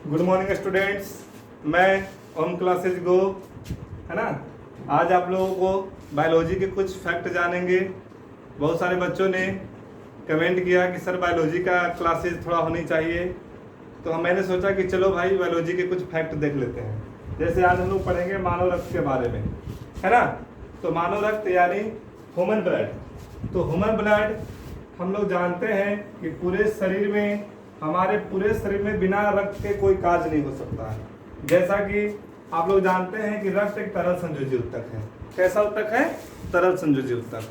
Good morning students, मैं ओम classes गो, है ना। आज आप लोगों को बायोलॉजी के कुछ फैक्ट जानेंगे। बहुत सारे बच्चों ने कमेंट किया कि सर बायोलॉजी का क्लासेज थोड़ा होनी चाहिए, तो मैंने सोचा कि चलो भाई बायोलॉजी के कुछ फैक्ट देख लेते हैं। जैसे आज हम लोग पढ़ेंगे मानव रक्त के बारे में, है ना। तो मानव रक्त यानी ह्यूमन ब्लड। तो ह्यूमन ब्लड हम लोग जानते हैं कि हमारे पूरे शरीर में बिना रक्त के कोई कार्य नहीं हो सकता है। जैसा कि आप लोग जानते हैं कि रक्त एक तरल संयोजी उत्तक है। कैसा उत्तक है? तरल संयोजी उत्तक।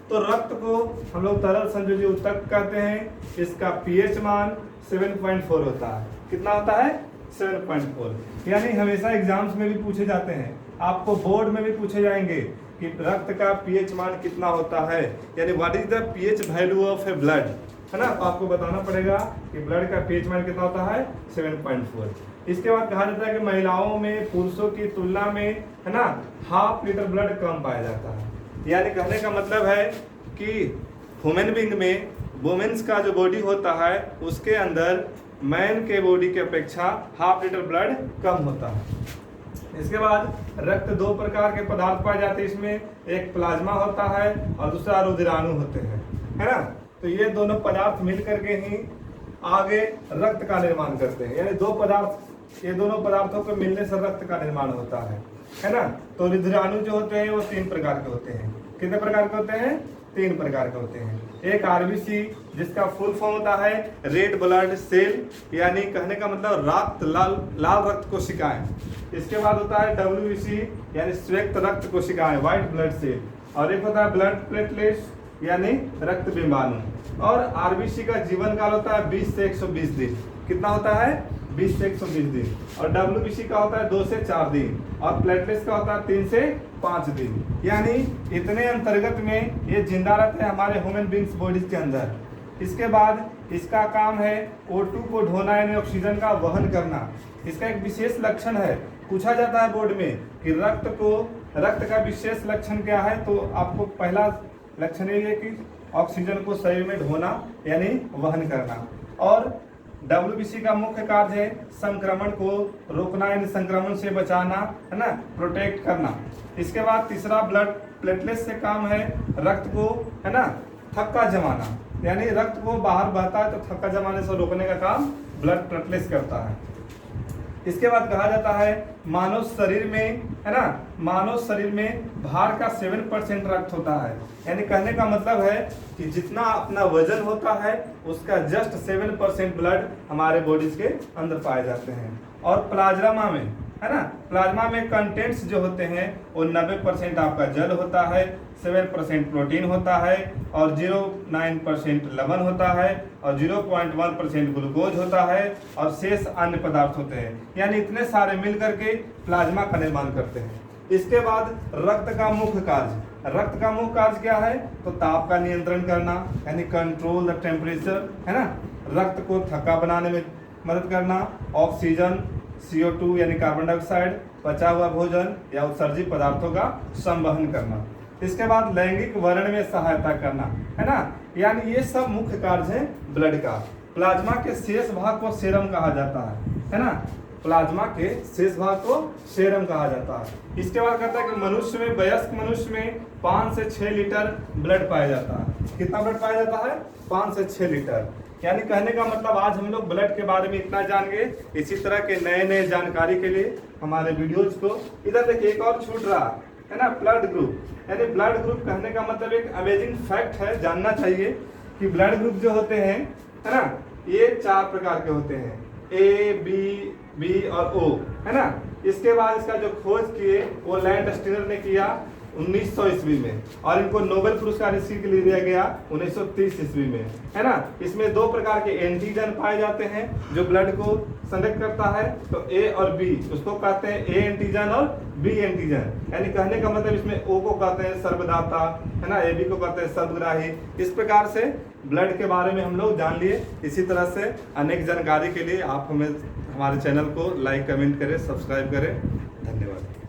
तो रक्त को हम लोग तरल संयोजी उत्तक कहते हैं। इसका पीएच मान 7.4 होता है। कितना होता है? 7.4। यानी हमेशा एग्जाम्स में भी पूछे जाते हैं, आपको बोर्ड में भी पूछे जाएंगे कि रक्त का पीएच मान कितना होता है, यानी what is the pH value of A blood, है ना। तो आपको बताना पड़ेगा कि ब्लड का पीएच मान कितना होता है? 7.4। इसके बाद कहा जाता है कि महिलाओं में पुरुषों की तुलना में, है ना, ½ लीटर ब्लड कम पाया जाता है। यानी कहने का मतलब है कि ह्यूमन बीइंग में वुमेन्स का जो बॉडी होता है उसके अंदर मैन के बॉडी की अपेक्षा ½ लीटर ब्लड कम होता है। इसके बाद रक्त दो प्रकार के पदार्थ पाए जाते हैं इसमें, एक प्लाज्मा होता है और दूसरा रुधिराणु होते हैं, है ना। तो ये दोनों पदार्थ मिल करके ही आगे रक्त का निर्माण करते हैं। यानी ये दोनों पदार्थों के मिलने से रक्त का निर्माण होता है ना। तो रुधिराणु जो होते हैं वो 3 प्रकार के होते हैं। कितने प्रकार के होते हैं? 3 प्रकार के होते हैं। एक आरबीसी, जिसका फुल फॉर्म होता है रेड ब्लड सेल, यानी कहने का मतलब लाल रक्त कोशिकाएं। इसके बाद होता है डब्ल्यूबीसी, यानी श्वेत रक्त कोशिकाएं, व्हाइट ब्लड सेल। और एक होता है ब्लड प्लेटलेट्स, यानी रक्त बिंबाणु। और आरबीसी का जीवन काल होता है 20 से 120 दिन। कितना होता है? 20 से 120 दिन। और डब्ल्यूबीसी का होता है 2 से 4 दिन। और प्लेटलेट्स का होता है 3 से 5 दिन। यानी इतने अंतर्गत में ये जिंदा रहते हैं हमारे ह्यूमन बींग्स बॉडी के अंदर। इसके बाद इसका काम है O2 को ढोना, यानी ऑक्सीजन का वहन करना। इसका एक विशेष लक्षण है, पूछा जाता है बोर्ड में कि रक्त का विशेष लक्षण क्या है। तो आपको पहला लक्षण ये है कि ऑक्सीजन को शरीर में ढोना यानी वहन करना। और डब्ल्यूबीसी का मुख्य कार्य है संक्रमण को रोकना, यानी संक्रमण से बचाना, है ना, प्रोटेक्ट करना। इसके बाद तीसरा ब्लड प्लेटलेट्स से काम है रक्त को, है ना, थक्का जमाना। यानी रक्त को बाहर बहता है तो थक्का जमाने से रोकने का काम ब्लड प्लेटलेट्स करता है। इसके बाद कहा जाता है मानव शरीर में, है ना, मानव शरीर में भार का 7% रक्त होता है। यानी कहने का मतलब है कि जितना अपना वजन होता है उसका जस्ट 7% ब्लड हमारे बॉडीज के अंदर पाए जाते हैं। और प्लाज्मा में, है ना, प्लाज्मा में कंटेंट्स जो होते हैं वो 90% आपका जल होता है, 7% प्रोटीन होता है और 0.9% लवण होता है और 0.1% ग्लूकोज होता है और शेष अन्य पदार्थ होते हैं। यानी इतने सारे मिल करके प्लाज्मा का निर्माण करते हैं। इसके बाद रक्त का मुख्य कार्य क्या है? तो ताप का नियंत्रण करना, यानी कंट्रोल द टेम्परेचर, है ना। रक्त को थक्का बनाने में मदद करना, ऑक्सीजन, CO2 यानी कार्बन डाइऑक्साइड, पचा हुआ भोजन या उत्सर्जित पदार्थों का संवहन करना। इसके बाद लैंगिक वर्ण में सहायता करना, है ना। यानी ये सब मुख्य कार्य है ब्लड का। प्लाज्मा के शेष भाग को सेरम कहा जाता है ना। प्लाज्मा के शेष भाग को सेरम कहा जाता है। इसके बाद कहता है कि वयस्क मनुष्य में 5 से 6 लीटर ब्लड पाया जाता है। कितना ब्लड पाया जाता है? 5 से 6 लीटर। यानी कहने का मतलब आज हम लोग ब्लड के बारे में इतना जान गए। इसी तरह के नए जानकारी के लिए हमारे वीडियोज को इधर देखिए, एक और छूट रहा है ना, ब्लड ग्रुप। यानी ब्लड ग्रुप कहने का मतलब एक अमेजिंग फैक्ट है, जानना चाहिए कि ब्लड ग्रुप जो होते हैं, है ना, ये 4 प्रकार के होते हैं, A, B और O, है ना। इसके बाद इसका जो खोज किए वो लैंडस्टीनर ने किया 1900 ईस्वी में, और इनको नोबेल पुरस्कार इसी के लिए दिया गया 1930 ईस्वी में, है ना। इसमें 2 प्रकार के एंटीजन पाए जाते हैं जो ब्लड को संरक्षित करता है। तो A और B, उसको कहते हैं A एंटीजन और B एंटीजन। यानी कहने का मतलब इसमें O को कहते हैं सर्वदाता, है ना, AB को कहते हैं सर्वग्राही। इस प्रकार से ब्लड के बारे में हम लोग जान लिए। इसी तरह से अनेक जानकारी के लिए आप हमारे चैनल को लाइक, कमेंट करें, सब्सक्राइब करें। धन्यवाद।